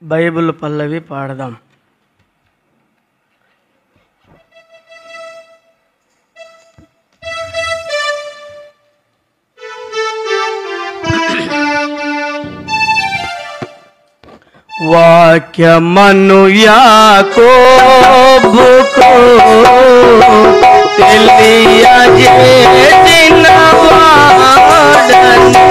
Bible పల్లవి పాడదాం. వాక్యమను యాకోబుకు తెలియజేసిన వాడని,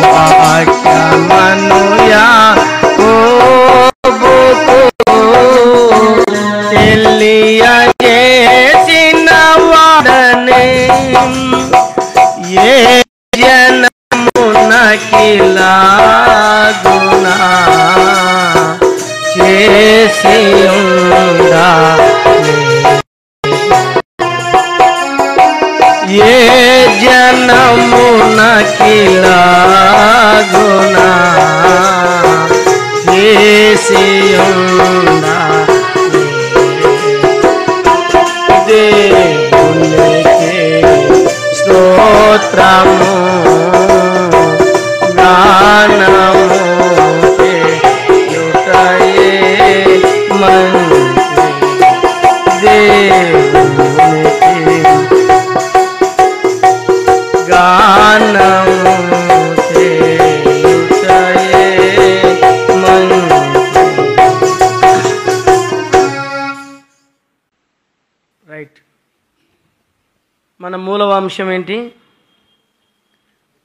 వాక్యమను యాకోబుకు తెలియజేసిన వాడని, ఏ జనమునకిలాగునా చేసి ఉండాలి, ఏ జనమునకిలాగునా చేసి ఉండాలి. దేవునికి స్తోత్రము గానము చేయుటయే మంచి, దేవునికి గానము చేయుటయే మంచి. రైట్, మన మూల అంశం ఏంటి?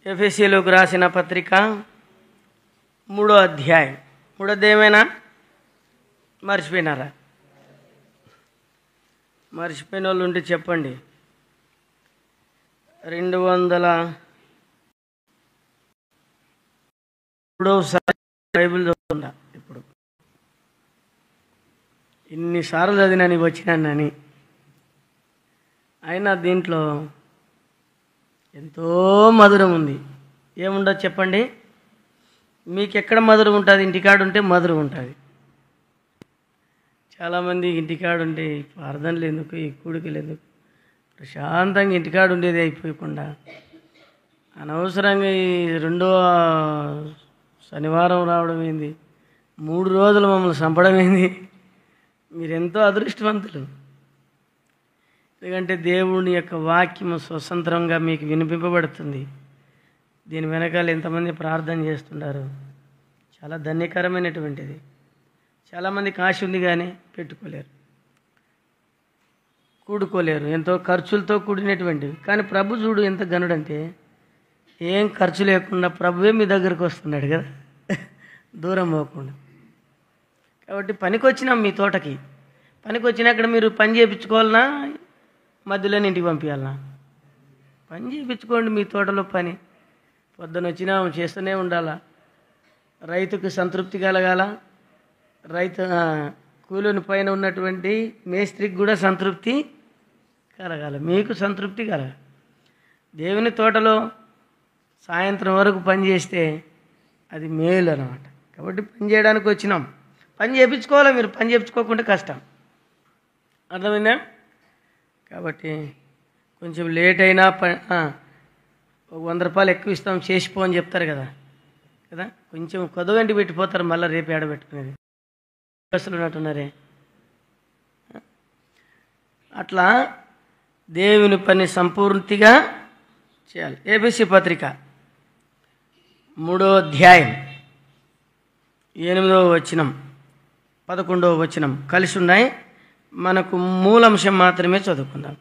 ఎఫెసీయులకు రాసిన పత్రిక 3వ అధ్యాయం. 3వ అధ్యాయమేనా? మర్చిపోయినారా? మర్చిపోయిన వాళ్ళు ఉంటే చెప్పండి. 203 బైబిల్ చదువుతుందా ఇప్పుడు? ఇన్నిసార్లు చదివినా నీకు వచ్చినానని. అయినా దీంట్లో ఎంతో మధురం ఉంది. ఏముండదు చెప్పండి? మీకు ఎక్కడ మధురం ఉంటుంది? ఇంటికాడు ఉంటే మధురం ఉంటుంది. చాలామంది ఇంటికాడు ఉంటే ప్రార్థనలు ఎందుకు, ఈ కూడికలు ఎందుకు, ప్రశాంతంగా ఇంటికాడు ఉండేది అయిపోయకుండా అనవసరంగా ఈ 2వ శనివారం రావడం ఏంది, 3 రోజులు మమ్మల్ని చంపడం ఏంది? మీరెంతో అదృష్టవంతులు. ఎందుకంటే దేవుని యొక్క వాక్యము స్వతంత్రంగా మీకు వినిపింపబడుతుంది. దీని వెనకాల ఎంతమంది ప్రార్థన చేస్తున్నారు. చాలా ధన్యకరమైనటువంటిది. చాలామందికి ఆశ ఉంది కానీ పెట్టుకోలేరు, కూడుకోలేరు. ఎంతో ఖర్చులతో కూడినటువంటివి. కానీ ప్రభు చూడు ఎంత గనుడంటే, ఏం ఖర్చు లేకుండా ప్రభువే మీ దగ్గరకు వస్తున్నాడు కదా, దూరం పోకుండా. కాబట్టి పనికి వచ్చినాం మీ తోటకి. పనికి వచ్చినాక మీరు పని చేయించుకోవాలన్నా, మధ్యలోనే ఇంటికి పంపించాలన్నా? పని చేయించుకోండి. మీ తోటలో పని పొద్దున వచ్చినా చేస్తూనే ఉండాలా. రైతుకు సంతృప్తి కలగాల, రైతు కూలిని పైన ఉన్నటువంటి మేస్త్రికి కూడా సంతృప్తి కలగాలి, మీకు సంతృప్తి కలగాలి. దేవుని తోటలో సాయంత్రం వరకు పని చేస్తే అది మేలు అన్నమాట. కాబట్టి పని చేయడానికి వచ్చినాం. పని చేయించుకోవాలి. మీరు పని చేయించుకోకుండా కష్టం. అర్థమైందా? కాబట్టి కొంచెం లేట్ అయినా 100 రూపాయలు ఎక్కువ ఇస్తాం చేసిపో అని చెప్తారు కదా కదా కొంచెం కొదవంటి పెట్టిపోతారు. మళ్ళీ రేపు ఏడబెట్టుకునేది బస్సులు ఉన్నట్టున్నారే. అట్లా దేవుని పని సంపూర్తిగా చేయాలి. ఏబీసీ పత్రిక 3వ అధ్యాయం 8వ వచనం 11వ వచనం కలిసి ఉన్నాయి. మనకు మూలాంశం మాత్రమే చదువుకుందాం.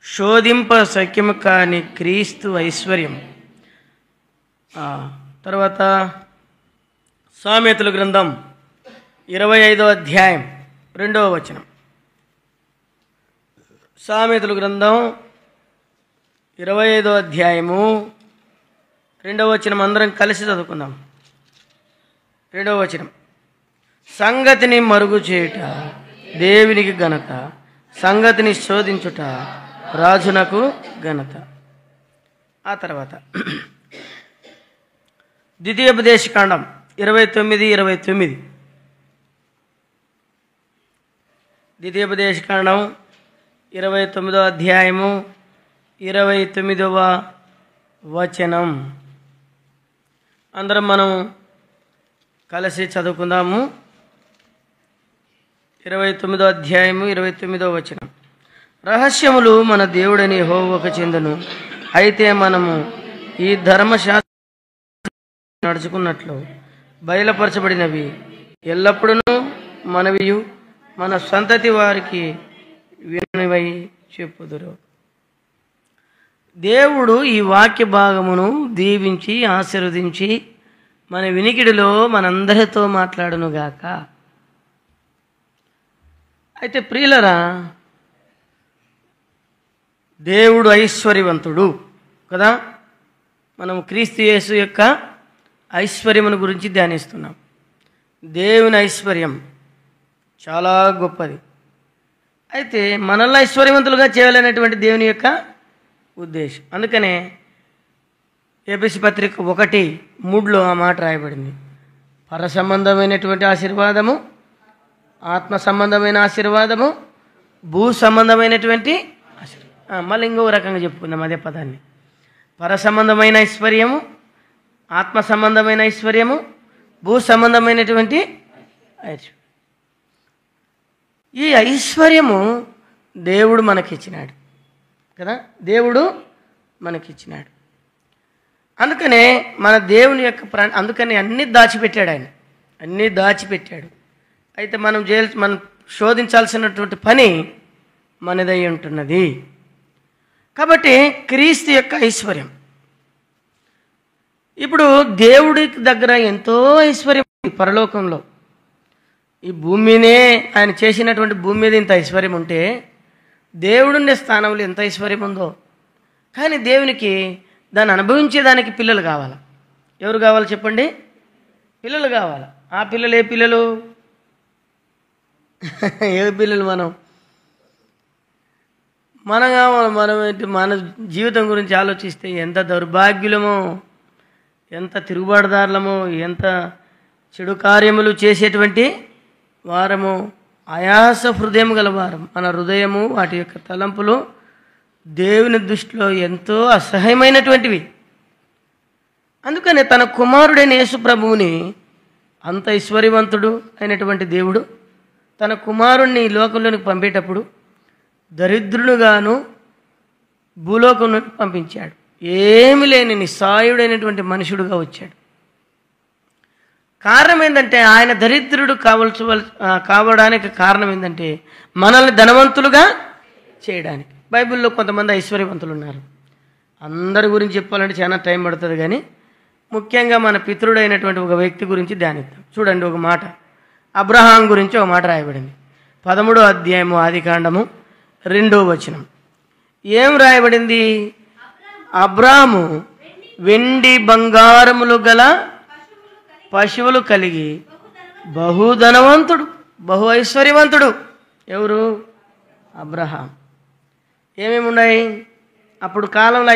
శోధింప సఖ్యము కాని క్రీస్తు ఐశ్వర్యం. తర్వాత సామెతల గ్రంథం 25వ అధ్యాయం 2వ వచనం. సామెతల గ్రంథం 25వ అధ్యాయము 2వ వచనం అందరం కలిసి చదువుకుందాం. 2వ వచనం. సంగతిని మరుగు చేయుట దేవునికి ఘనత, సంగతిని శోధించుట రాజునకు ఘనత. ఆ తర్వాత ద్వితీయోపదేశకాండం 29:29. ద్వితీయోపదేశకాండం 29వ అధ్యాయము 29వ వచనం. అందరం మనం కలిసి చదువుకుందాము. 29వ అధ్యాయము 29వ వచనం. రహస్యములు మన దేవుడని యెహోవాకు చెందును. అయితే మనము ఈ ధర్మశాస్త్రం నడుచుకున్నట్లు బయలుపరచబడినవి ఎల్లప్పుడూ మనవియు మన సంతతి వారికి విననివై చెప్పుదురు. దేవుడు ఈ వాక్య భాగమును దీవించి ఆశీర్వదించి మన వినికిడిలో మనందరితో మాట్లాడునుగాక. అయితే ప్రియులరా, దేవుడు ఐశ్వర్యవంతుడు కదా. మనం క్రీస్తు యేసు యొక్క ఐశ్వర్యమును గురించి ధ్యానిస్తున్నాం. దేవుని ఐశ్వర్యం చాలా గొప్పది. అయితే మనల్ని ఐశ్వర్యవంతులుగా చేయాలనేటువంటి దేవుని యొక్క ఉద్దేశం. అందుకనే ఎఫెసీ పత్రిక 1:3 ఆ మాట రాయబడింది. పర సంబంధమైనటువంటి ఆశీర్వాదము, ఆత్మ సంబంధమైన ఆశీర్వాదము, భూ సంబంధమైనటువంటి ఆశీర్వాదం. మళ్ళీ ఇంకో రకంగా చెప్పుకుందాం అదే పదాన్ని. పర సంబంధమైన ఐశ్వర్యము, ఆత్మ సంబంధమైన ఐశ్వర్యము, భూ సంబంధమైనటువంటి ఐశ్వర్యం. ఈ ఐశ్వర్యము దేవుడు మనకిచ్చినాడు కదా. దేవుడు మనకిచ్చినాడు. అందుకనే మన దేవుని యొక్క అందుకని అన్నీ దాచిపెట్టాడు ఆయన, అన్నీ దాచిపెట్టాడు. అయితే మనం శోధించాల్సినటువంటి పని మనదై ఉంటున్నది. కాబట్టి క్రీస్తు యొక్క ఐశ్వర్యం. ఇప్పుడు దేవుడి దగ్గర ఎంతో ఐశ్వర్యం పరలోకంలో. ఈ భూమినే ఆయన చేసినటువంటి భూమి మీద ఇంత ఐశ్వర్యం ఉంటే దేవుడుండే స్థానంలో ఎంత ఐశ్వర్యం ఉందో. కానీ దేవునికి దాన్ని అనుభవించేదానికి పిల్లలు కావాలి. ఎవరు కావాలి చెప్పండి? పిల్లలు కావాలి. ఆ పిల్లలు ఏ పిల్లలు? ఏ పిల్లలు? మనం కావాలి. మన జీవితం గురించి ఆలోచిస్తే ఎంత దౌర్భాగ్యులమో, ఎంత తిరుగుబాటుదారులమో, ఎంత చెడు కార్యములు చేసేటువంటి వారము, ఆయాస హృదయం గల వారం. మన హృదయము, వాటి యొక్క తలంపులు దేవుని దృష్టిలో ఎంతో అసహ్యమైనటువంటివి. అందుకనే తన కుమారుడైన యేసు ప్రభువుని, అంత ఐశ్వర్యవంతుడు అయినటువంటి దేవుడు తన కుమారుణ్ణి ఈ లోకంలోనికి పంపేటప్పుడు దరిద్రుడుగాను భూలోకంలోకి పంపించాడు. ఏమి లేని నిస్సాయుడైనటువంటి మనుషుడుగా వచ్చాడు. కారణం ఏంటంటే ఆయన దరిద్రుడు కావడానికి కారణం ఏంటంటే మనల్ని ధనవంతులుగా చేయడానికి. బైబిల్లో కొంతమంది ఐశ్వర్యవంతులు ఉన్నారు. అందరి గురించి చెప్పాలంటే చాలా టైం పడుతుంది. కానీ ముఖ్యంగా మన పితరుడైనటువంటి ఒక వ్యక్తి గురించి ధ్యానిద్దాం. చూడండి, ఒక మాట అబ్రహాం గురించి ఒక మాట రాయబడింది. 13వ అధ్యాయము ఆదికాండము 2వ వచనం. ఏం రాయబడింది? అబ్రాము వెండి బంగారములు గల పశువులు కలిగి బహుధనవంతుడు, బహు ఐశ్వర్యవంతుడు. ఎవరు? అబ్రహాం. ఏమేమి ఉన్నాయి అప్పుడు కాలంలో?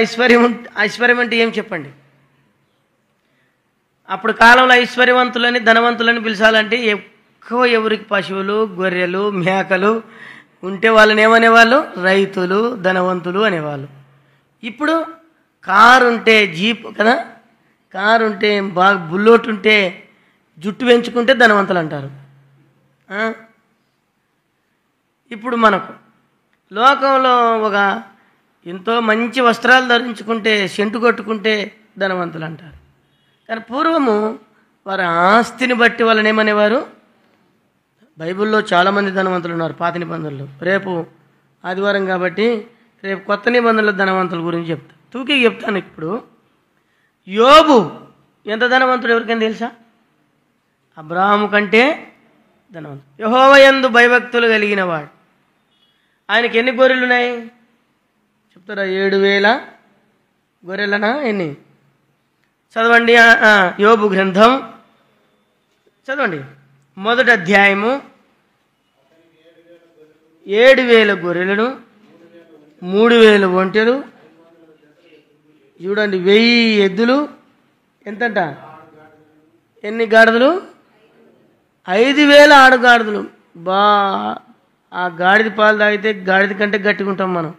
ఐశ్వర్యం అంటే ఏం చెప్పండి? అప్పుడు కాలంలో ఐశ్వర్యవంతులని, ధనవంతులని పిలిచాలంటే ఎక్కువ ఎవరికి పశువులు, గొర్రెలు, మేకలు ఉంటే వాళ్ళని ఏమనేవాళ్ళు? రైతులు, ధనవంతులు అనేవాళ్ళు. ఇప్పుడు కారు ఉంటే, జీప్ కదా, కారు ఉంటే, బాగా బుల్లోట్ ఉంటే, జుట్టు పెంచుకుంటే ధనవంతులు అంటారు. ఇప్పుడు మనకు లోకంలో ఒక ఎంతో మంచి వస్త్రాలు ధరించుకుంటే, సెంటు కొట్టుకుంటే ధనవంతులు అంటారు. కానీ పూర్వము వారి ఆస్తిని బట్టి వాళ్ళని ఏమనేవారు? బైబిల్లో చాలామంది ధనవంతులు ఉన్నారు పాత నిబంధనలు. రేపు ఆదివారం కాబట్టి రేపు కొత్త నిబంధనల ధనవంతుల గురించి చెప్తాను, తూకి చెప్తాను. ఇప్పుడు యోబు ఎంత ధనవంతుడు ఎవరికైనా తెలుసా? అబ్రాహాము కంటే ధనవంతుడు. యెహోవా యందు భయభక్తులు కలిగిన వాడు. ఆయనకి ఎన్ని గొర్రెలు ఉన్నాయి చెప్తారా? 7,000 గొర్రెలనా ఎన్ని? చదవండి. యోబు గ్రంథం చదవండి, 1వ అధ్యాయము. 7,000 గొర్రెలను, 3,000 ఒంటెలు, చూడండి 1000 ఎద్దులు, ఎంతంట? ఎన్ని గాడిదలు? 5,000 ఆడుగాడిదలు. ఆ గాడిద పాలు తాగితే గాడిద కంటే గట్టిగా ఉంటాం మనం.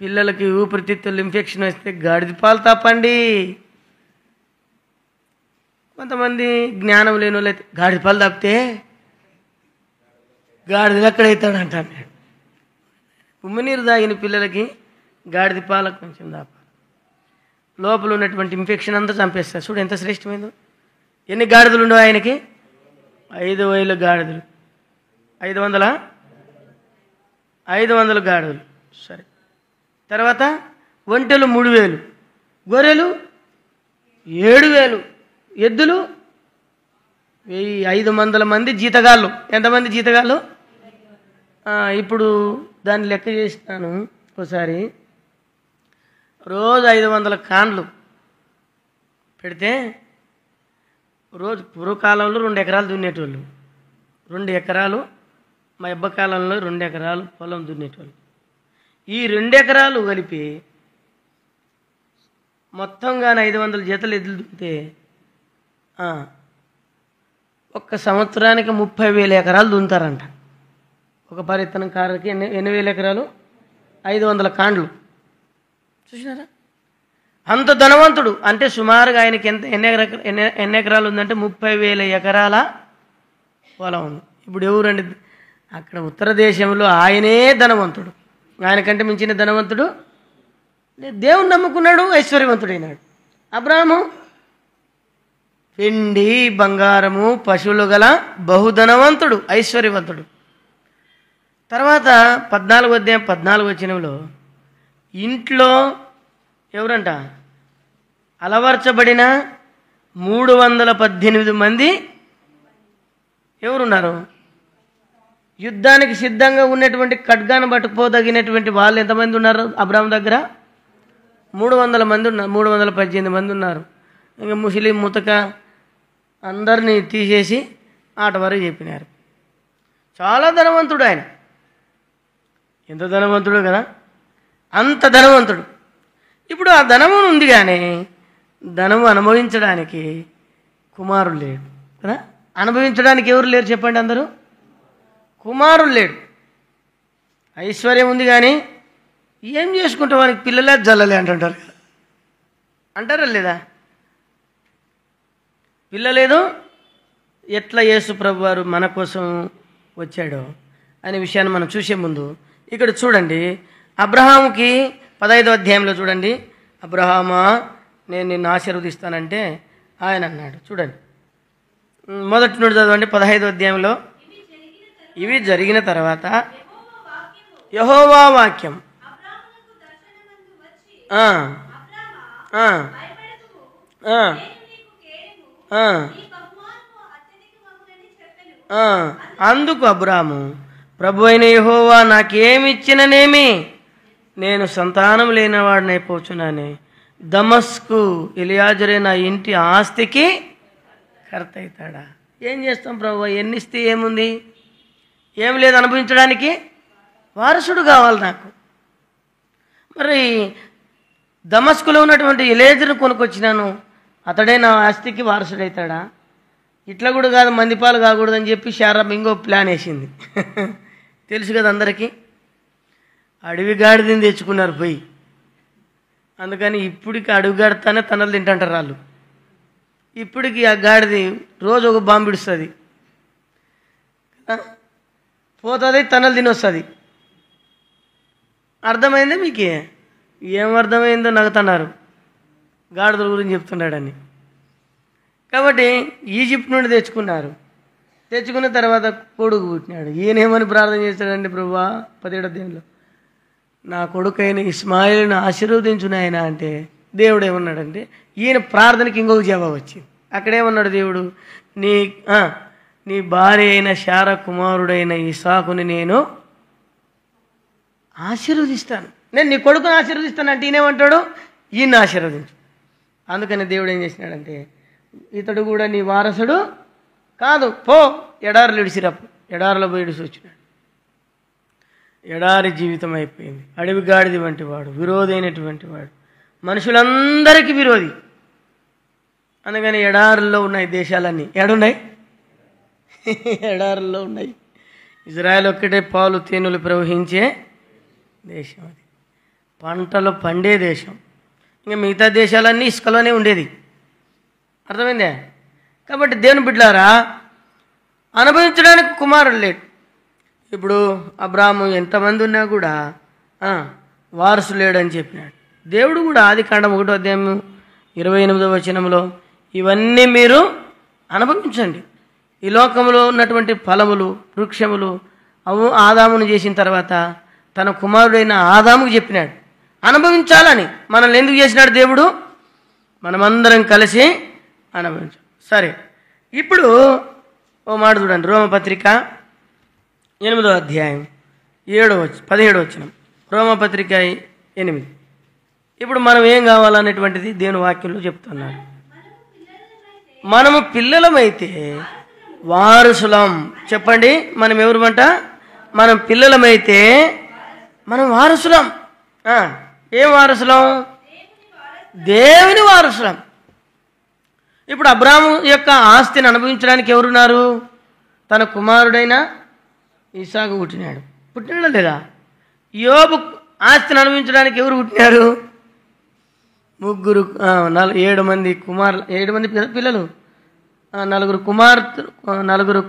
పిల్లలకి ఊపిరితిత్తులు ఇన్ఫెక్షన్ వస్తే గాడిద పాలు తాపండి. కొంతమంది జ్ఞానం లేని వాళ్ళు అయితే గాడిద పాలు తప్పితే గాడిదలు ఎక్కడవుతాడు అంటాను నేను. ఉమ్మనీరు తాగిన పిల్లలకి గాడిద పాలకు కొంచెం దాపాలి. లోపల ఉన్నటువంటి ఇన్ఫెక్షన్ అంతా చంపేస్తారు. చూడు ఎంత శ్రేష్టమైందో. ఎన్ని గాడిదలు ఉండవు ఆయనకి? 5,000 గాడిదలు. 500 గాడిదలు. సరే, తర్వాత ఒంటెలు 3,000, గొర్రెలు 7,000, ఎద్దులు 1,500 మంది జీతగాళ్ళు. ఎంతమంది జీతగాళ్ళు? ఇప్పుడు దాన్ని లెక్క చేసినాను ఒకసారి. రోజు 500 కాండ్లు పెడితే రోజు పూర్వకాలంలో 2 ఎకరాలు దున్నేటోళ్ళు. 2 ఎకరాలు మా అబ్బ కాలంలో 2 ఎకరాలు పొలం దున్నేటోళ్ళు. ఈ 2 ఎకరాలు కలిపి మొత్తంగానే 500 జతలు ఎద్దులు దున్నితే ఒక్క సంవత్సరానికి 30,000 ఎకరాలు దున్నుతారంట. ఒక పరిత్తనం కారుకి ఎన్ని వేల ఎకరాలు? 500 కాండ్లు. చూసినారా? అంత ధనవంతుడు. అంటే సుమారుగా ఆయనకి ఎన్ని ఎకరాలు ఉందంటే 30,000 ఎకరాల పొలం ఉంది. ఇప్పుడు ఎవరండి అక్కడ ఉత్తర దేశంలో? ఆయనే ధనవంతుడు. ఆయనకంటే మించిన ధనవంతుడు దేవుని నమ్ముకున్నాడు, ఐశ్వర్యవంతుడైనాడు. అబ్రాహాము వెండి బంగారము పశువులు గల బహుధనవంతుడు, ఐశ్వర్యవంతుడు. తర్వాత 14వ అధ్యాయం 14వ వచనంలో ఇంట్లో ఎవరంట? అలవర్చబడిన 318 మంది ఎవరున్నారు? యుద్ధానికి సిద్ధంగా ఉన్నటువంటి ఖడ్గాను పట్టుకుపోదగినటువంటి వాళ్ళు ఎంతమంది ఉన్నారు అబ్రాహాం దగ్గర? 300 మంది ఉన్నారు. 318 మంది ఉన్నారు. ఇంకా ముస్లిం ముతక అందరినీ తీసేసి ఆట వరకు చెప్పినారు. చాలా ధనవంతుడు ఆయన. ఎంత ధనవంతుడు కదా! అంత ధనవంతుడు. ఇప్పుడు ఆ ధనము ఉంది, కానీ ధనము అనుభవించడానికి కుమారుడు లేడు కదా. అనుభవించడానికి ఎవరు లేరు చెప్పండి? అందరూ కుమారుడు లేడు. ఐశ్వర్యం ఉంది, కానీ ఏం చేసుకుంటే వానికి పిల్లలే జల్లలే అంటుంటారు కదా, అంటారా లేదా? పిల్లలేదు. ఎట్లా యేసు ప్రభు వారు మన కోసం వచ్చాడో అనే విషయాన్ని మనం చూసే ముందు ఇక్కడ చూడండి. అబ్రహాముకి 15వ అధ్యాయంలో చూడండి. అబ్రహామా, నేను నిన్ను ఆశీర్వదిస్తానంటే ఆయన అన్నాడు. చూడండి, మొదటి నుండి చదవండి. 15వ అధ్యాయంలో ఇవి జరిగిన తర్వాత యెహోవా వాక్యం అందుకు అబ్రాము, ప్రభు అయిన యెహోవా నాకేమిచ్చిననేమి, నేను సంతానం లేనివాడినైపోచున్నానే. దమస్కు ఎలియాజరే నా ఇంటి ఆస్తికి కర్త అవుతాడా? ఏం చేస్తాం ప్రభు? ఎన్నిస్తే ఏముంది? ఏం లేదు అనుభవించడానికి. వారసుడు కావాలి నాకు. మరి దమస్కులో ఉన్నటువంటి ఎలియాజరును కొనుక్కొచ్చినాను, అతడే నా ఆస్తికి వారసుడవుతాడా? ఇట్లా కూడా కాదు, మందిపాలు కాకూడదని చెప్పి శారమ్మ ఇంకో ప్లాన్ వేసింది. తెలుసు కదా అందరికీ. అడవి గాడిదని తెచ్చుకున్నారు పోయి. అందుకని ఇప్పటికి అడవి గాడితేనే తనలు తింటుంటారు వాళ్ళు. ఇప్పటికి ఆ గాడిది రోజు ఒక బాంబు ఇడుస్తుంది, పోతుంది, తనలు తినొస్తుంది. అర్థమైందే మీకు? ఏం అర్థమైందో నవ్వుతున్నారు, గాడిదల గురించి చెప్తున్నాడని. కాబట్టి ఈజిప్ట్ నుండి తెచ్చుకున్నారు. తెచ్చుకున్న తర్వాత కొడుకు పుట్టినాడు. ఈయనేమని ప్రార్థన చేస్తాడండి? ప్రభువా 17వ అధ్యాయంలో నా కొడుకైన ఇస్మాయిల్ను ఆశీర్వదించునాయన అంటే దేవుడు ఏమన్నాడంటే, ఈయన ప్రార్థనకి ఇంకొక జవాబు వచ్చింది. అక్కడేమన్నాడు దేవుడు? నీ భార్య అయిన శారా కుమారుడైన ఇసాకుని నేను ఆశీర్వదిస్తాను. నేను నీ కొడుకుని ఆశీర్వదిస్తాను అంటే ఈయనేమంటాడు? ఈయన్ని ఆశీర్వదించు. అందుకని దేవుడు ఏం చేసినాడంటే, ఇతడు కూడా నీ వారసుడు కాదు, పో ఎడారులు ఇడిసిరప్పు. ఎడారిలో పోయి ఇడిసి వచ్చినాడు. ఎడారి జీవితం అయిపోయింది. అడవి గాడిది వంటి వాడు, విరోధి అయినటువంటి వాడు, మనుషులందరికీ విరోధి. అందుకని ఎడారుల్లో ఉన్నాయి దేశాలన్నీ. ఏడున్నాయి? ఎడారుల్లో ఉన్నాయి. ఇజ్రాయెల్ ఒక్కటే పాలు తేనెలు ప్రవహించే దేశం. అది పంటలు పండే దేశం. ఇంకా మిగతా దేశాలన్నీ ఇసుకలోనే ఉండేది. అర్థమైందే? కాబట్టి దేవుని బిడ్డలారా, అనుభవించడానికి కుమారుడు లేడు. ఇప్పుడు అబ్రాహాము ఎంతమంది ఉన్నా కూడా వారసు లేడని చెప్పినాడు. దేవుడు కూడా ఆదికాండం 1వ అధ్యాయం 28వ వచనంలో ఇవన్నీ మీరు అనుభవించండి. ఈ లోకంలో ఉన్నటువంటి ఫలములు, వృక్షములు ఆదామును చేసిన తర్వాత తన కుమారుడైన ఆదాముకు చెప్పినాడు అనుభవించాలని. మనల్ని ఎందుకు చేసినాడు దేవుడు? మనమందరం కలిసి అనుభవించాం. సరే, ఇప్పుడు ఓ మాట చూడండి. రోమపత్రిక 8వ అధ్యాయం 17వ వచనం. రోమపత్రిక 8. ఇప్పుడు మనం ఏం కావాలనేటువంటిది దేవుని వాక్యంలో చెప్తున్నాడు. మనము పిల్లలమైతే వారసులం. చెప్పండి, మనం ఎవరుమంట? మనం పిల్లలమైతే మనం వారసులం. ఏం వారసులం? దేవుని వారసులం. ఇప్పుడు అబ్రాహాము యొక్క ఆస్తిని అనుభవించడానికి ఎవరున్నారు? తన కుమారుడైన ఇస్సాకు పుట్టినాడా లేదా? యోబు ఆస్తిని అనుభవించడానికి ఎవరు పుట్టినారు? 7 మంది కుమారులు, 7 మంది పిల్లలు, 4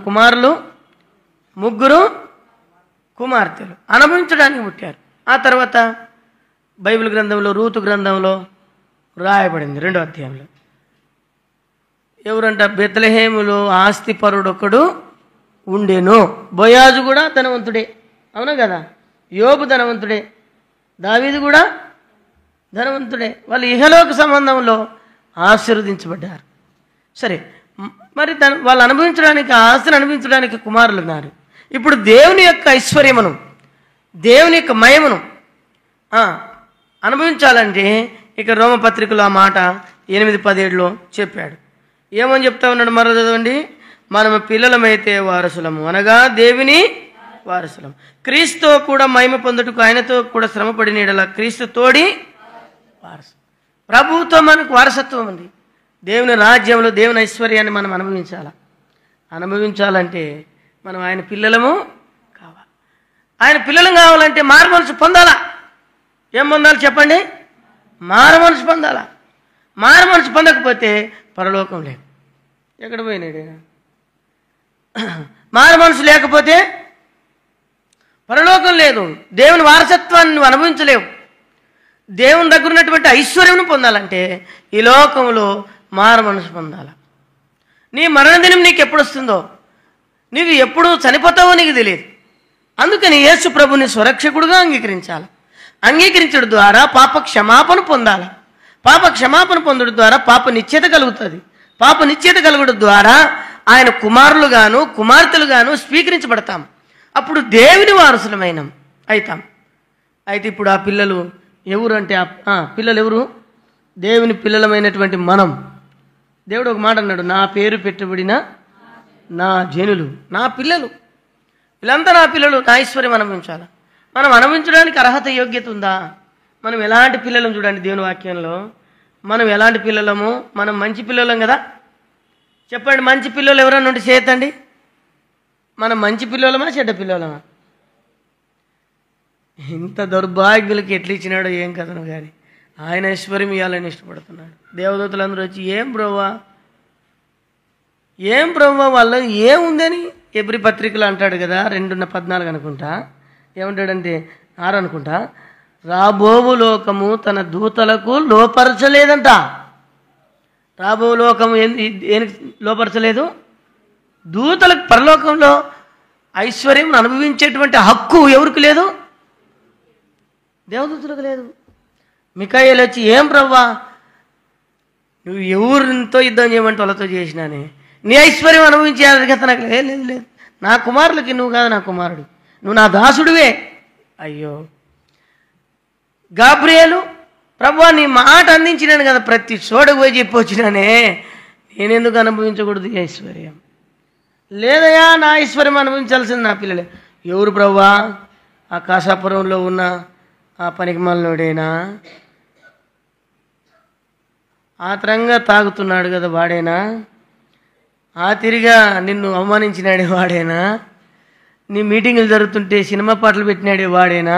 కుమారులు, 3 కుమార్తెలు అనుభవించడానికి పుట్టారు. ఆ తర్వాత బైబిల్ గ్రంథంలో, రూతు గ్రంథంలో రాయబడింది 2వ అధ్యాయంలో. ఎవరంట? బెత్లెహేములో ఆస్తిపరుడొకడు ఉండెను. బోయాజు కూడా ధనవంతుడే, అవునా కదా? యోబు ధనవంతుడే, దావీదు కూడా ధనవంతుడే. వాళ్ళు ఇహలోక సంబంధంలో ఆశీర్వదించబడ్డారు. సరే, మరి వాళ్ళు అనుభవించడానికి, ఆస్తిని అనుభవించడానికి కుమారులు ఉన్నారు. ఇప్పుడు దేవుని యొక్క ఐశ్వర్యమును, దేవుని యొక్క మయమును అనుభవించాలంటే ఇక రోమపత్రికలో ఆ మాట 8:17లో చెప్పాడు. ఏమని చెప్తా ఉన్నాడు? మరో చదవండి. మనము పిల్లలమైతే వారసులము, అనగా దేవుని వారసులం. క్రీస్తు కూడా మహిమ పొందుటకు ఆయనతో కూడా శ్రమపడిన యెడల క్రీస్తు తోడి వారసు. ప్రభువుతో మనకు వారసత్వం ఉంది. దేవుని రాజ్యంలో దేవుని ఐశ్వర్యాన్ని మనం అనుభవించాలంటే మనం ఆయన పిల్లలము కావాలి. ఆయన పిల్లలం కావాలంటే మారుమనసు పొందాలా. ఏం పొందాలి చెప్పండి? మారుమనసు పొందాలా. మారుమనసు పొందకపోతే పరలోకం లేదు. ఎక్కడ పోయినాడు? మారుమనసు లేకపోతే పరలోకం లేదు. దేవుని వారసత్వాన్ని నువ్వు అనుభవించలేవు. దేవుని దగ్గర ఉన్నటువంటి ఐశ్వర్యం పొందాలంటే ఈ లోకంలో మారుమనసు పొందాలి. నీ మరణదినం నీకు ఎప్పుడు వస్తుందో, నీవు ఎప్పుడు చనిపోతావో నీకు తెలియదు. అందుకని యేసు ప్రభుని స్వరక్షకుడుగా అంగీకరించాలి. అంగీకరించడం ద్వారా పాప క్షమాపణ పొందాలి. పాప క్షమాపణ పొందడం ద్వారా పాప నిశ్చయత కలుగుతుంది. పాప నిశ్చయత కలగడం ద్వారా ఆయన కుమారులుగాను కుమార్తెలుగాను స్వీకరించబడతాం. అప్పుడు దేవుని వారసులమైన అవుతాం. అయితే ఇప్పుడు ఆ పిల్లలు ఎవరు అంటే, పిల్లలు ఎవరు? దేవుని పిల్లలమైనటువంటి మనం. దేవుడు ఒక మాట అన్నాడు, నా పేరు పెట్టబడిన నా జనులు నా పిల్లలు. వీళ్ళంతా నా పిల్లలు. నా ఐశ్వర్యం అనుభవించాలి. మనం అనుభవించడానికి అర్హత, యోగ్యత ఉందా? మనం ఎలాంటి పిల్లలం చూడండి దేవుని వాక్యంలో. మనం ఎలాంటి పిల్లలము? మనం మంచి పిల్లలం కదా. చెప్పండి, మంచి పిల్లలు ఎవరన్నా ఉంటే చేయతండి. మనం మంచి పిల్లలమా చెడ్డ పిల్లలమా? ఇంత దౌర్భాగ్యులకి ఎట్లా ఇచ్చినాడో ఏం కథను కానీ ఆయన ఐశ్వర్యం ఇవ్వాలని ఇష్టపడుతున్నాడు. దేవదూతలందరూ వచ్చి ఏం బ్రవ్వా వాళ్ళ ఏముందని ఎబ్రి పత్రికలు అంటాడు కదా, 2:14 అనుకుంటా. ఏమంటాడంటే 6 అనుకుంటా, రాబోవు లోకము తన దూతలకు లోపరచలేదంట. రాబోవు లోకము ఏనికి లోపరచలేదు? దూతలకు. పరలోకంలో ఐశ్వర్యం అనుభవించేటువంటి హక్కు ఎవరికి లేదు? దేవదూతలకు లేదు. మికాయేలు వచ్చి ఏం బ్రవ్వా నువ్వు ఎవరితో యుద్ధం చేయమంటే వాళ్ళతో చేసినానే, నీ ఐశ్వర్యం అనుభవించే అర్హత నాకు లేదు. లేదు, నా కుమారులకి నువ్వు కాదు నా కుమారుడు, నువ్వు నా దాసుడివే. అయ్యో గాబ్రియేలు, ప్రభువా నీ మాట అందించినాను కదా, ప్రతి చోటకు పోయి చెప్పి వచ్చినానే, నేనెందుకు అనుభవించకూడదు ఈ ఐశ్వర్యం? లేదయా, నా ఐశ్వర్యం అనుభవించాల్సింది నా పిల్లలే. ఎవరు ప్రభువా? ఆ కాసాపురంలో ఉన్న ఆ పనికిమాలినోడేనా? ఆత్రంగా తాగుతున్నాడు కదా వాడేనా? ఆ తిరిగా నిన్ను అవమానించినాడే వాడేనా? నీ మీటింగులు జరుగుతుంటే సినిమా పాటలు పెట్టినాడే వాడేనా?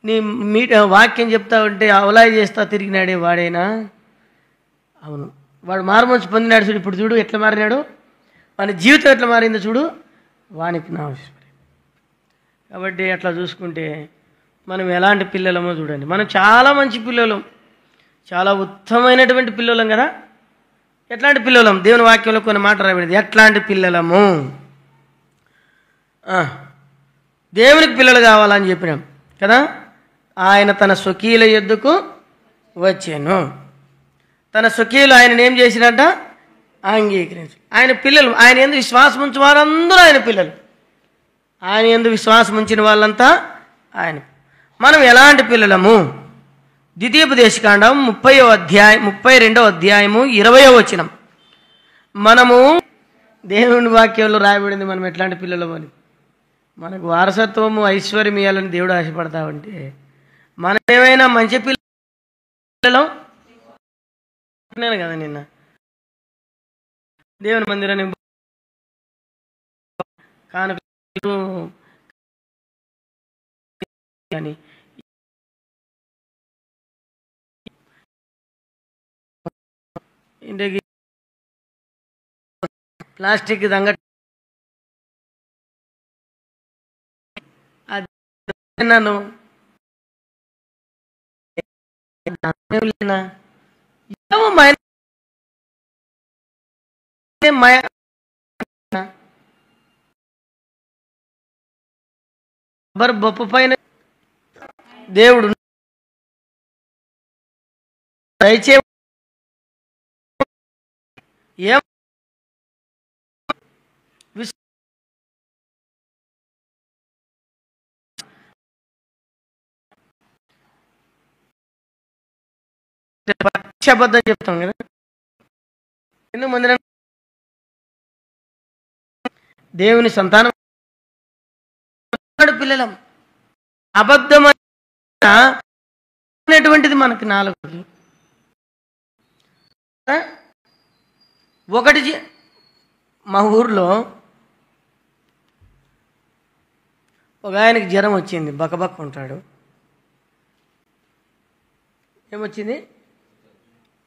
నీ వాక్యం చెప్తా ఉంటే అవలాయి చేస్తా తిరిగినాడే వాడేనా? అవును, వాడు మారుమనసు పొందినాడు చూడు, ఇప్పుడు చూడు ఎట్లా మారినాడు, వాని జీవితం ఎట్లా మారిందో చూడు, వానికి నా ఐశ్వర్యం. కాబట్టి అట్లా చూసుకుంటే మనం ఎలాంటి పిల్లలమో చూడండి. మనం చాలా మంచి పిల్లలం, చాలా ఉత్తమమైనటువంటి పిల్లలం కదా. ఎట్లాంటి పిల్లలం? దేవుని వాక్యంలో కొన్ని మాట రాబడింది, ఎట్లాంటి పిల్లలము. దేవునికి పిల్లలు కావాలని చెప్పినాం కదా. ఆయన తన స్వకీయుల యొద్దకు వచ్చాను. తన స్వకీయులు ఆయనను ఏం చేసినట్ట? అంగీకరించి. ఆయన పిల్లలు, ఆయన యందు విశ్వాసం ఉంచిన వారందరూ ఆయన పిల్లలు. ఆయన యందు విశ్వాసం ఉంచిన వాళ్ళంతా ఆయన. మనం ఎలాంటి పిల్లలము? ద్వితీయోపదేశకాండం 32వ అధ్యాయము 20వ వచనం. మనము దేవుని వాక్యంలో రాయబడింది మనం ఎట్లాంటి పిల్లలము అని. మనకు వారసత్వము ఐశ్వర్యం ఇవ్వాలని దేవుడు ఆశపడతామంటే మనం ఏమైనా మంచి పిల్లలం నేను కదా. నిన్న దేవుని మందిరాన్ని కాను కానీ ఇంటికి ప్లాస్టిక్ దంగ నన్ను బొప్ప పైన దేవుడు దయచే ఏం పక్షబద్ధం చెప్తాం కదా. ఎందుకు మందిరం దేవుని సంతానం పిల్లలం. అబద్ధం అనేటువంటిది మనకి 4. ఒకటి మా ఊర్లో ఒక ఆయనకి జ్వరం వచ్చింది, బక్కబక్క ఉంటాడు. ఏమొచ్చింది?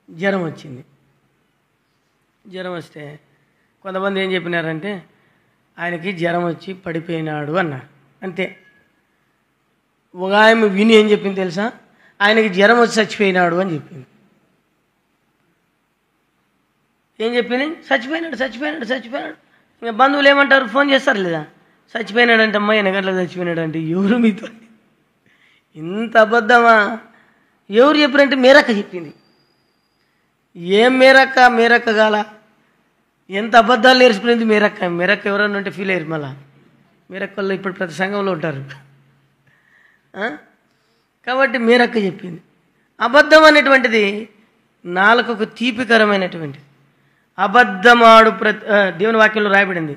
జ్వరం వచ్చింది. జ్వరం వస్తే కొంతమంది ఏం చెప్పినారంటే ఆయనకి జ్వరం వచ్చి పడిపోయినాడు అన్నారు. అంతే. ఒక ఆమె విని ఏం చెప్పింది తెలుసా? ఆయనకి జ్వరం వచ్చి చచ్చిపోయినాడు అని చెప్పింది. ఏం చెప్పింది? చచ్చిపోయినాడు. ఇంకా బంధువులు ఏమంటారు? ఫోన్ చేస్తారు లేదా? చచ్చిపోయినాడంటే అమ్మ 8 గంటలకు చచ్చిపోయినాడు అంటే ఎవరు మీతో? ఇంత అబద్ధమా? ఎవరు చెప్పారంటే మేరక్క చెప్పింది. ఏం మేరక్క గాల ఎంత అబద్ధాలు నేర్చుకునేది మేరక్క ఎవరన్నా ఉంటే ఫీల్ అయ్యారు. మళ్ళా మేరక్కల్లో ఇప్పుడు ప్రతి సంఘంలో ఉంటారు కాబట్టి మేరక్క చెప్పింది. అబద్ధం అనేటువంటిది నాలుకకు తీపికరమైనటువంటిది. అబద్ధమాడు దేవుని వాక్యంలో రాయబడింది,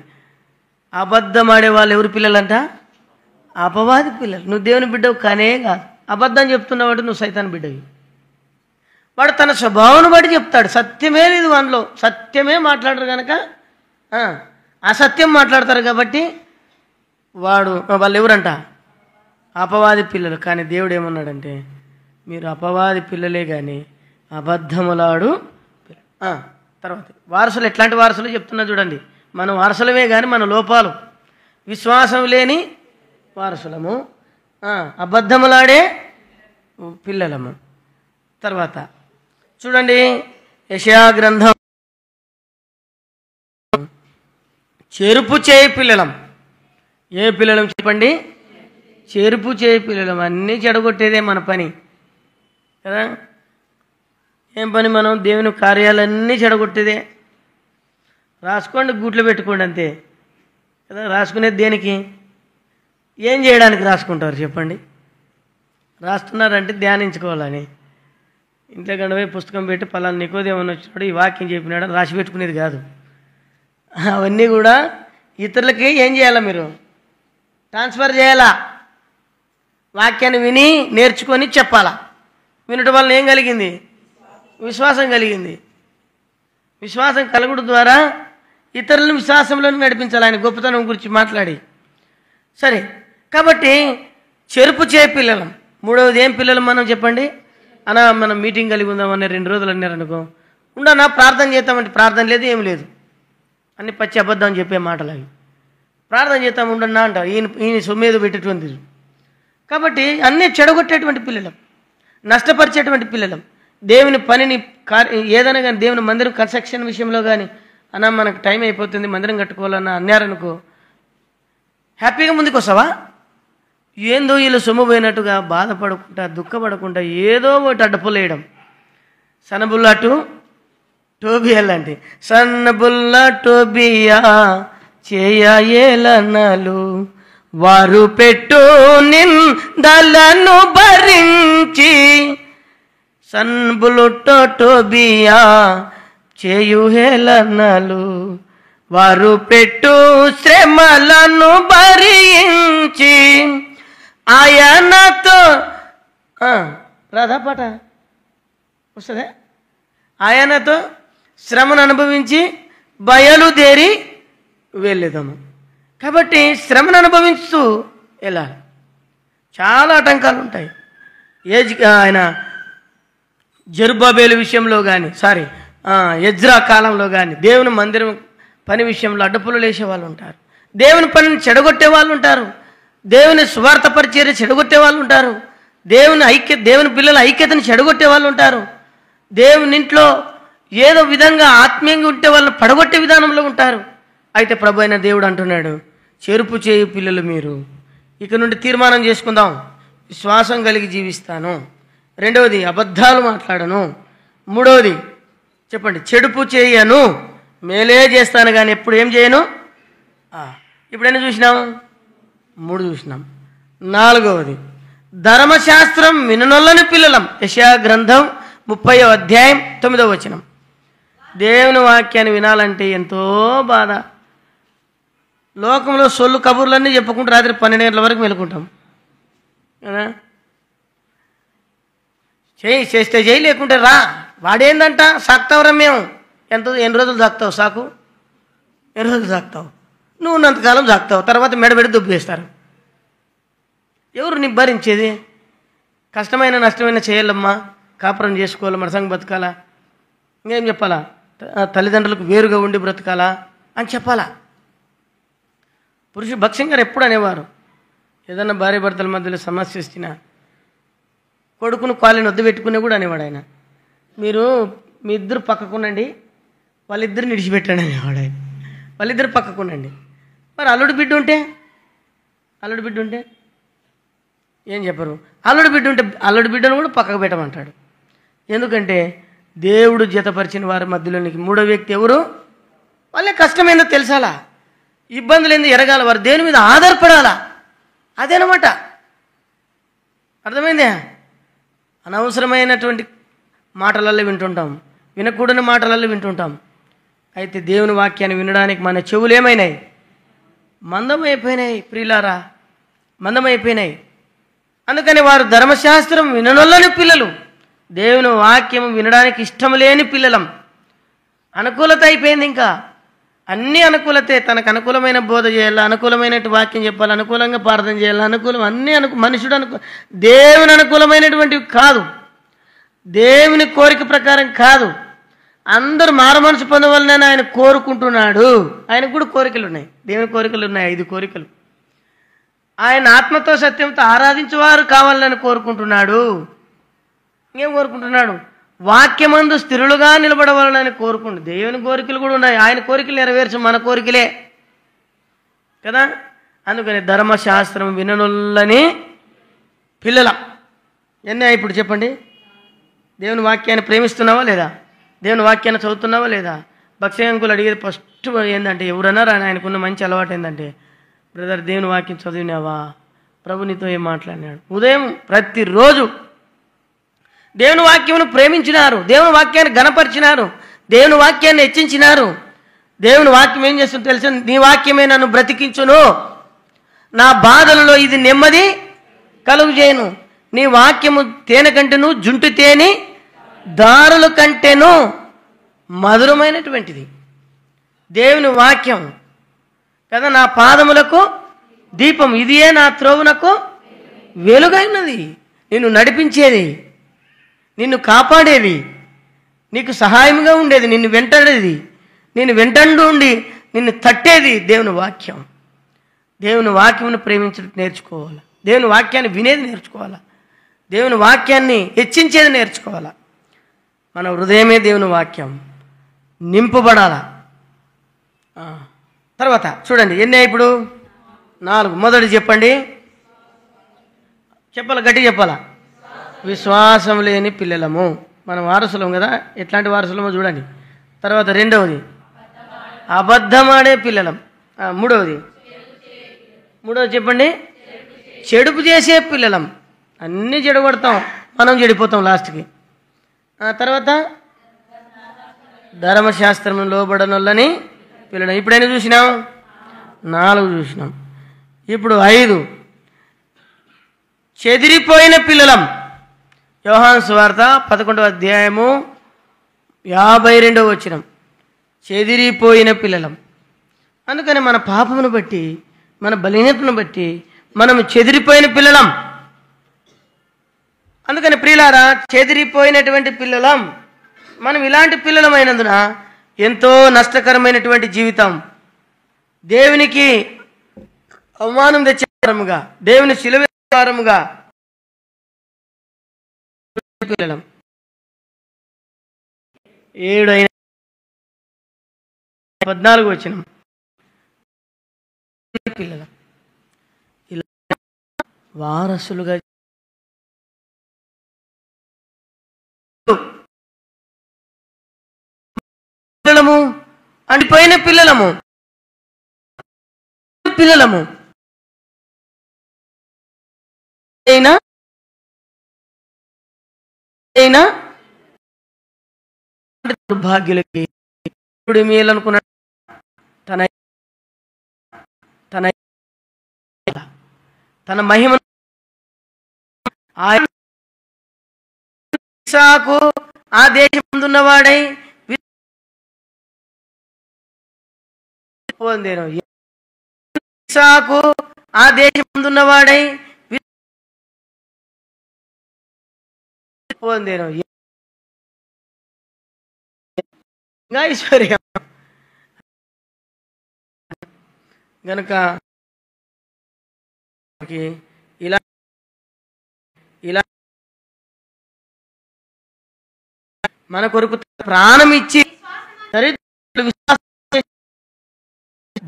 అబద్ధమాడే వాళ్ళు ఎవరు పిల్లలంట? అపవాది పిల్లలు. నువ్వు దేవుని బిడ్డవు కానే కాదు. అబద్ధం చెప్తున్నావు, నువ్వు సైతాన్ బిడ్డవి. వాడు తన స్వభావం బట్టి చెప్తాడు. సత్యమే లేదు వానిలో, సత్యమే మాట్లాడరు కనుక అసత్యం మాట్లాడతారు. కాబట్టి వాళ్ళు ఎవరంట? అపవాది పిల్లలు. కానీ దేవుడు ఏమన్నాడంటే మీరు అపవాది పిల్లలే కానీ అబద్ధములాడు. తర్వాత వారసులు ఎట్లాంటి వారసులు చెప్తున్నా చూడండి. మనం వారసులమే కానీ మన లోపాలు, విశ్వాసం లేని వారసులము, అబద్ధములాడే పిల్లలము. తర్వాత చూడండి యెషయా గ్రంథం, చెరుపు చేయి పిల్లలం. ఏ పిల్లలం చెప్పండి? చెరుపు చేయి పిల్లలం. అన్నీ చెడగొట్టేదే మన పని కదా. ఏం పని? మనం దేవుని కార్యాలన్నీ చెడగొట్టేదే. రాసుకోండి, గూట్లో పెట్టుకోండి అంతే కదా. రాసుకునేది దేనికి? ఏం చేయడానికి రాసుకుంటారు చెప్పండి? రాస్తున్నారంటే ధ్యానించుకోవాలని. ఇంట్లో గండవే పుస్తకం పెట్టి పలానా నికోదేమని వచ్చినాడు ఈ వాక్యం చెప్పినాడు రాసి పెట్టుకునేది కాదు. అవన్నీ కూడా ఇతరులకి ఏం చేయాలా? మీరు ట్రాన్స్ఫర్ చేయాలా. వాక్యాన్ని విని నేర్చుకొని చెప్పాలా. వినటం వల్ల ఏం కలిగింది? విశ్వాసం కలిగింది. విశ్వాసం కలుగుడు ద్వారా ఇతరులను విశ్వాసంలో నడిపించాలి, ఆయన గొప్పతనం గురించి మాట్లాడి. సరే, కాబట్టి చెరుపు చే పిల్లలం. మూడవది ఏం పిల్లలం మనం చెప్పండి? మనం మీటింగ్ కలిగి ఉందామని 2 రోజులు అన్నారనుకో, ఉండనా ప్రార్థన చేద్దామంటే ప్రార్థన లేదు, ఏం లేదు, అన్ని పచ్చి అబద్ధం చెప్పే మాటలు అవి. ప్రార్థన చేద్దాం ఉండన్నా అంట, ఈయన సొమ్మేదో పెట్టేటువంటిది. కాబట్టి అన్నీ చెడగొట్టేటువంటి పిల్లలం, నష్టపరిచేటువంటి పిల్లలం. దేవుని పనిని ఏదైనా కానీ దేవుని మందిరం కన్స్ట్రక్షన్ విషయంలో కానీ అన్న మనకు టైం అయిపోతుంది మందిరం కట్టుకోవాలన్న అన్నారనుకో, హ్యాపీగా ముందుకు వస్తావా? ఏందో వీళ్ళు సొమ్ము పోయినట్టుగా బాధపడకుండా దుఃఖపడకుండా ఏదో ఒకటి అడ్డపులేయడం. సన్నబుల్లా టు టోబియా లాంటి సన్నబుల్లా టోబియా చేయలనలు వారు పెట్టు నిందలను భరించి సన్బులు టోబియా చేయు హేళనలు వారు పెట్టు శ్రమలను భరించి ఆయనతో రాధాపాట వస్తుందే, ఆయనతో శ్రమను అనుభవించి బయలుదేరి వెళ్ళేదాము. కాబట్టి శ్రమను అనుభవిస్తూ వెళ్ళాలి. చాలా ఆటంకాలు ఉంటాయి. ఆయన జెరుబ్బాబేలు విషయంలో కానీ ఎజ్రా కాలంలో కానీ దేవుని మందిరం పని విషయంలో అడ్డపులు లేసే వాళ్ళు ఉంటారు, దేవుని పనిని చెడగొట్టే వాళ్ళు ఉంటారు, దేవుని స్వార్థ పరిచర్య చెడగొట్టే వాళ్ళు ఉంటారు, దేవుని పిల్లల ఐక్యతను చెడగొట్టే వాళ్ళు ఉంటారు, దేవుని ఇంట్లో ఏదో విధంగా ఆత్మీయంగా ఉంటే వాళ్ళని పడగొట్టే విధానంలో ఉంటారు. అయితే ప్రభు అయిన దేవుడు అంటున్నాడు, చెరుపు చేయు పిల్లలు మీరు, ఇక నుండి తీర్మానం చేసుకుందాం, విశ్వాసం కలిగి జీవిస్తాను. రెండవది, అబద్ధాలు మాట్లాడను. మూడవది చెప్పండి, చెడుపు చేయను, మేలే చేస్తాను కానీ ఎప్పుడు ఏం చేయను. ఇప్పుడైనా చూసినాం, 3 చూసినాం. నాలుగవది, ధర్మశాస్త్రం విననొల్లని పిల్లలం. యెషయా గ్రంథం 30వ అధ్యాయం 9వ వచనం. దేవుని వాక్యాన్ని వినాలంటే ఎంతో బాధ. లోకంలో సొల్లు కబుర్లన్నీ చెప్పుకుంటూ రాత్రి 12 గంటల వరకు మెలుకుంటాం కదా. చేస్తే చేయి, లేకుంటే రా. వాడేందంట, సాకుతావురా మేము. ఎన్ని రోజులు సాకుతావు? సాకు ఎన్ని రోజులు సాకుతావు? నువ్వు ఉన్నంతకాలం సాకుతావు, తర్వాత మెడబెడి దుబ్బేస్తారు. ఎవరు నీ భరించేది? కష్టమైన నష్టమైన చేయాలమ్మా, కాపురం చేసుకోవాలి, మనసంగా బతకాలా, ఇంకేం చెప్పాలా, తల్లిదండ్రులకు వేరుగా ఉండి బ్రతకాలా అని చెప్పాలా. భక్సింగ్ గారు ఎప్పుడు అనేవారు, ఏదన్నా భార్య భర్తల మధ్యలో సమస్య వచ్చినా కొడుకును కాలిని వద్ద పెట్టుకునే కూడా అనేవాడు ఆయన. మీరు మీ ఇద్దరు పక్కకునండి, వాళ్ళిద్దరిని విడిచిపెట్టండి అనేవాడు ఆయన. వాళ్ళిద్దరు పక్కకునండి. మరి అల్లుడు బిడ్డ ఉంటే ఏం చెప్పరు. అల్లుడు బిడ్డను కూడా పక్కకు పెట్టమంటాడు. ఎందుకంటే దేవుడు జతపరిచిన వారి మధ్యలో నీకు మూడో వ్యక్తి ఎవరు? వాళ్ళే కష్టమైందో తెలుసాలా, ఇబ్బందులు ఏందో ఎరగాల, వారు దేని మీద ఆధారపడాలా. అదేనమాట, అర్థమైందే. అనవసరమైనటువంటి మాటలలో వింటుంటాం, వినకూడని మాటలలో వింటుంటాం. అయితే దేవుని వాక్యాన్ని వినడానికి మన చెవులు ఏమైనాయి? మందమైపోయినాయి ప్రియులారా, మందమైపోయినాయి. అందుకని వారు ధర్మశాస్త్రం విననొల్లని పిల్లలు, దేవుని వాక్యం వినడానికి ఇష్టం లేని పిల్లలం. అనుకూలత అయిపోయింది, ఇంకా అన్నీ అనుకూలతే. తనకు అనుకూలమైన బోధ చేయాలి, అనుకూలమైన వాక్యం చెప్పాలి, అనుకూలంగా ప్రార్థన చేయాలి, అన్నీ మనుషుడు దేవుని అనుకూలమైనటువంటివి కాదు, దేవుని కోరిక ప్రకారం కాదు. అందరూ మారు మనసు పొందవాలని ఆయన కోరుకుంటున్నాడు. ఆయనకు కూడా కోరికలు ఉన్నాయి, దేవుని కోరికలు ఉన్నాయి, 5 కోరికలు. ఆయన ఆత్మతో సత్యంతో ఆరాధించేవారు కావాలని కోరుకుంటున్నాడు. ఇంకేం కోరుకుంటున్నాడు? వాక్యమందు స్థిరులుగా నిలబడవాలని కోరుకుంటు. దేవుని కోరికలు కూడా ఉన్నాయి, ఆయన కోరికలు నెరవేర్చు మన కోరికలే కదా. అందుకని ధర్మశాస్త్రం విననొల్లని పిల్లల ఎన్ని ఇప్పుడు చెప్పండి. దేవుని వాక్యాన్ని ప్రేమిస్తున్నావా లేదా? దేవుని వాక్యాన్ని చదువుతున్నావా లేదా? భక్ష్యంకులు అడిగేది ఫస్ట్ ఏంటంటే, ఎవరన్నా ఆయనకున్న మంచి అలవాటు ఏంటంటే, బ్రదర్ దేవుని వాక్యం చదివినావా, ప్రభు నీతో ఏం మాట్లాడినాడు. ఉదయం ప్రతిరోజు దేవుని వాక్యమును ప్రేమించినారు, దేవుని వాక్యాన్ని ఘనపరిచినారు, దేవుని వాక్యాన్ని హెచ్చించినారు. దేవుని వాక్యం ఏం చేస్తుందో తెలుసు, నీ వాక్యమే నన్ను బ్రతికించును, నా బాధలలో ఇది నెమ్మది కలుగు చేయను. నీ వాక్యము తేనె కంటేను జుంటు తేని దారుల కంటేను మధురమైనటువంటిది. దేవుని వాక్యం కదా నా పాదములకు దీపం, ఇదియే నా త్రోవునకు వెలుగైనది, నిన్ను నడిపించేది, నిన్ను కాపాడేది. నీకు సహాయంగా ఉండేది, నిన్ను వెంటాడేది, నిన్ను వెంటండు ఉండి నిన్ను తట్టేది దేవుని వాక్యం. దేవుని వాక్యమును ప్రేమించడం నేర్చుకోవాలి. దేవుని వాక్యాన్ని వినేది నేర్చుకోవాలా. దేవుని వాక్యాన్ని హెచ్చించేది నేర్చుకోవాలా. మన హృదయమే దేవుని వాక్యం నింపబడాలా. తర్వాత చూడండి ఎన్ని ఇప్పుడు 4. మొదటి చెప్పండి, చెప్పాలా, గట్టి చెప్పాలా. విశ్వాసం లేని పిల్లలము. మనం వారసులం కదా, ఎట్లాంటి వారసులమో చూడండి. తర్వాత రెండవది అబద్ధమాడే పిల్లలం. మూడవది చెప్పండి, చెడుపు చేసే పిల్లలం. అన్నీ చెడగొడతాం, మనం చెడిపోతాం లాస్ట్కి. తర్వాత ధర్మశాస్త్రం లోబడనొల్లని పిల్లలం. ఇప్పుడైనా చూసినాం, 4 చూసినాం. ఇప్పుడు 5 చెదిరిపోయిన పిల్లలం. యోహాను సువార్త 11వ అధ్యాయము 52వ వచనం. చెదిరిపోయిన పిల్లలం. అందుకని మన పాపమును బట్టి, మన బలహీనతను బట్టి మనం చెదిరిపోయిన పిల్లలం. అందుకని ప్రియులారా, చెదిరిపోయినటువంటి పిల్లలం. మనం ఇలాంటి పిల్లలమైనందున ఎంతో నష్టకరమైనటువంటి జీవితం, దేవునికి అవమానం తెచ్చేవారముగా, దేవుని శిలువముగా పిల్లలం. 7:14 వచనం. పిల్లలం ఇలా వారసులుగా పిల్లలము, అండిపోయిన పిల్లలము అయినా దుర్భాగ్యులకి ఇప్పుడు మేలనుకున్న తన మహిమ ఇస్సాకు ఆ దేశమున్నవాడై ఇస్సాకు ఆ దేశమున్నవాడై ఐశ్వర్యం గనుక ఇలా మన కొరకు ప్రాణం ఇచ్చి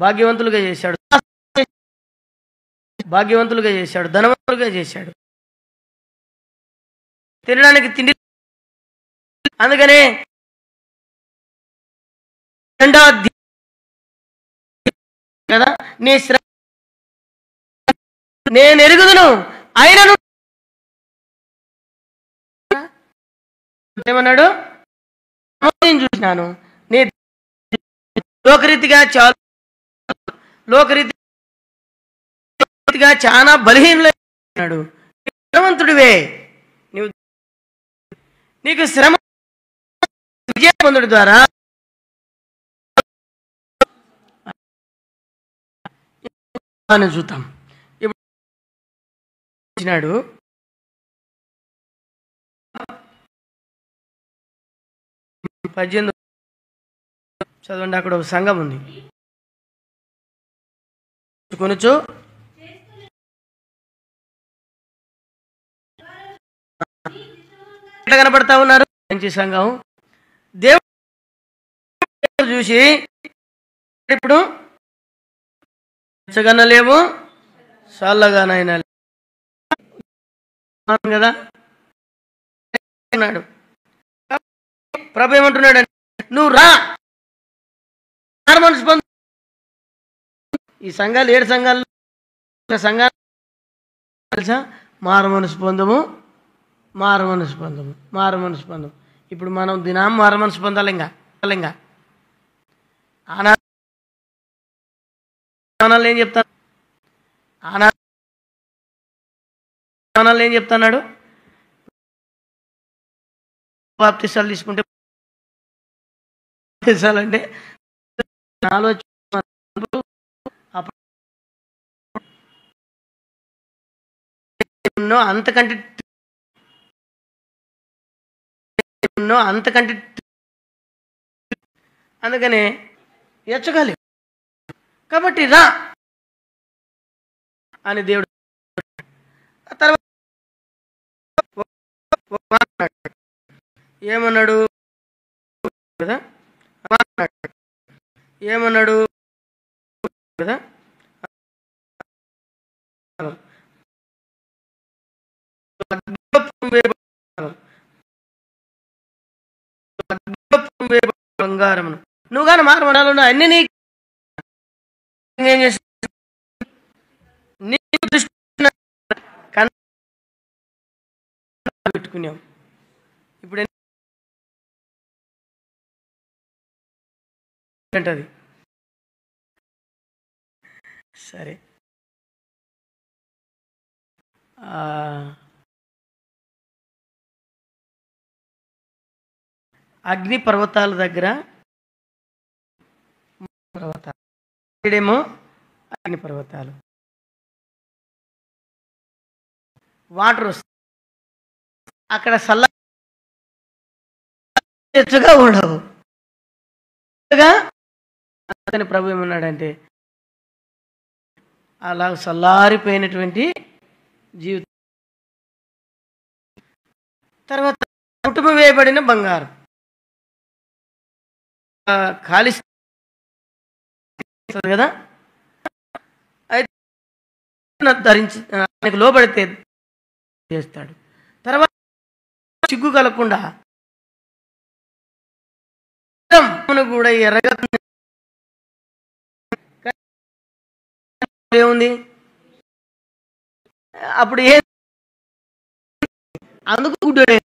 భాగ్యవంతులుగా చేశాడు, ధనవంతులుగా చేశాడు, తినడానికి తిండి. అందుకనే రెండో కదా, నేను ఎరుగుదును ఆయనను ఏమన్నాడు, నేను చూసినాను, నేను లోకరీతిగా చాలా బలహీనుడు, ధనవంతుడివే, నీకు శ్రమ విజయ పొందుడు ద్వారా చూద్దాం. ఇప్పుడు 18 చదవండి. అక్కడ ఒక సంఘం ఉంది, కొనుచు ఎట్లా కనపడతా ఉన్నారు, మంచి సంఘం. దేవుడు చూసి ఇప్పుడు లేవు చల్లగానైనా కదా అన్నాడు. ప్రభు ఏమంటున్నాడు, నువ్వు రా, మనసు పొందు. ఈ సంఘాలు 7 సంఘాలు తెలుసా, మారు మనసు పొందము. ఇప్పుడు మనం దినం మారు మనసు పొందాలి. ఇంకా ఆనాళ్ళు ఏం చెప్తున్నాడు, బాప్తిసాలు తీసుకుంటే అంటే అంతకంటే అందుకనే ఎచ్చగాలి. కాబట్టి రా అని దేవుడు ఆ తర్వాత ఏమన్నాడు కదా, ఏమన్నాడు కదా, బంగారమును నువ్వు కానీ మారమనాలను అన్ని నీకు ఏం చేసి నీకు దృష్టి పెట్టుకున్నావు. ఇప్పుడు ఏంటది? సరే, అగ్ని పర్వతాల దగ్గర పర్వతాలు ఇక్కడేమో అగ్ని పర్వతాలు, వాటర్ వస్తాయి అక్కడ చల్లగా ఉండవు. అందుకని ప్రభు ఏమన్నాడంటే అలా చల్లారిపోయినటువంటి జీవితం. తర్వాత కుటుంబం వేయబడిన బంగారం ఖాళీ కదా, అయితే ధరించి ఆయనకు లోబడితే చేస్తాడు. తర్వాత సిగ్గు కలగకుండా కూడా ఎర్రగా ఏముంది అప్పుడు అందుకు గుడ్డోడే.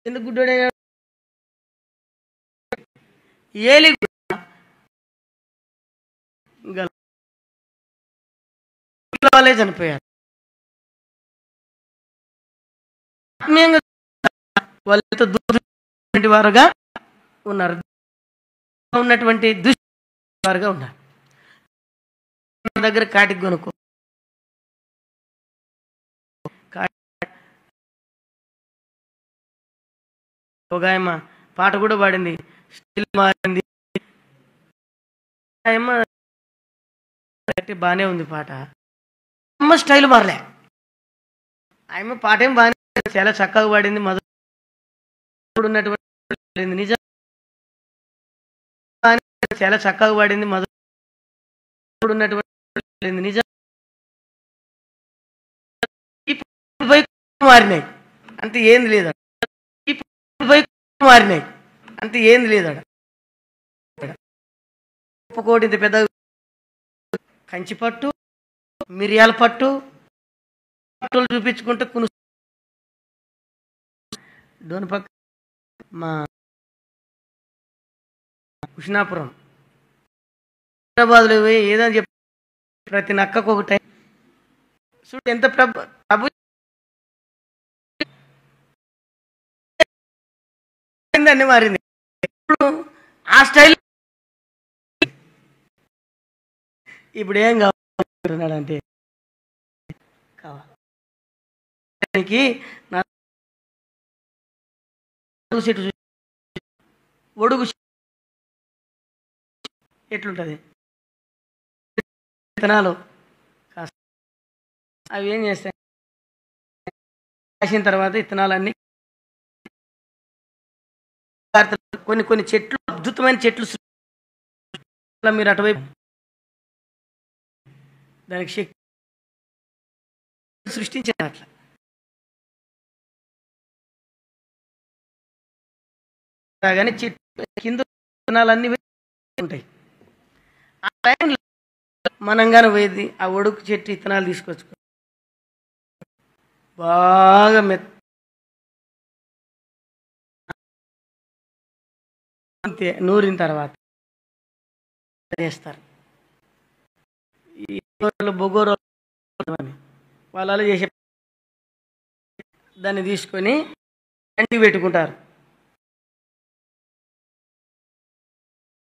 ఎందుకు గుడ్డోడే? ఏలి వాళ్ళే చనిపోయారు. ఆత్మీయంగా వాళ్ళతో దూరం వారుగా ఉన్నారు, ఉన్నటువంటి దుష్టి వారుగా ఉన్నారు. దగ్గర కాటికి కొనుక్కో, ఒక ఆయమ్మ పాట కూడా పాడింది, స్టిల్ మారింది. ఆయమ్మ బాగానే ఉంది పాట, అమ్మ స్టైల్ మారలే. ఆయమ్మ పాట ఏం బాగానే చాలా చక్కగా పాడింది, మొదలు ఉన్నటువంటి నిజం చాలా చక్కగా పాడింది, మొదలు ఉన్నటువంటి నిజం మారినాయి అంతే, ఏంది లేదా మారినాయి అంతే, ఏంది లేదా ఉప్పుకోటి ఇంత పెద్ద కంచి పట్టు, మిరియాల పట్టు పట్టులు చూపించుకుంటే డోన్ పక్క మా కృష్ణాపురం హైదరాబాద్లో పోయి ఏదని చెప్పి ప్రతి నక్కకు ఒక టైం చూడు ఎంత ప్రభు అన్ని మారింది. ఇప్పుడు ఆ స్టైల్ ఇప్పుడు ఏం కావాలంటే కావాలి చెట్టు ఒడుగు ఎట్లుంటుంది విత్తనాలు కాస్త అవి ఏం చేస్తాయి, కాసిన తర్వాత విత్తనాలన్నీ కొన్ని కొన్ని చెట్లు అద్భుతమైన చెట్లు మీరు అటువైపు దానికి శక్తి సృష్టించారు. అట్లా కానీ చెట్టు కింద విత్తనాలన్నీ ఉంటాయి. ఆ టైంలో మనంగానే పోయేది ఆ ఒడుకు చెట్టు విత్తనాలు తీసుకొచ్చుకో బాగా అంతే నూరిన తర్వాత చేస్తారు. ఈ బొగోరు వాళ్ళు అలా చేసే దాన్ని తీసుకొని ఎంటికి పెట్టుకుంటారు.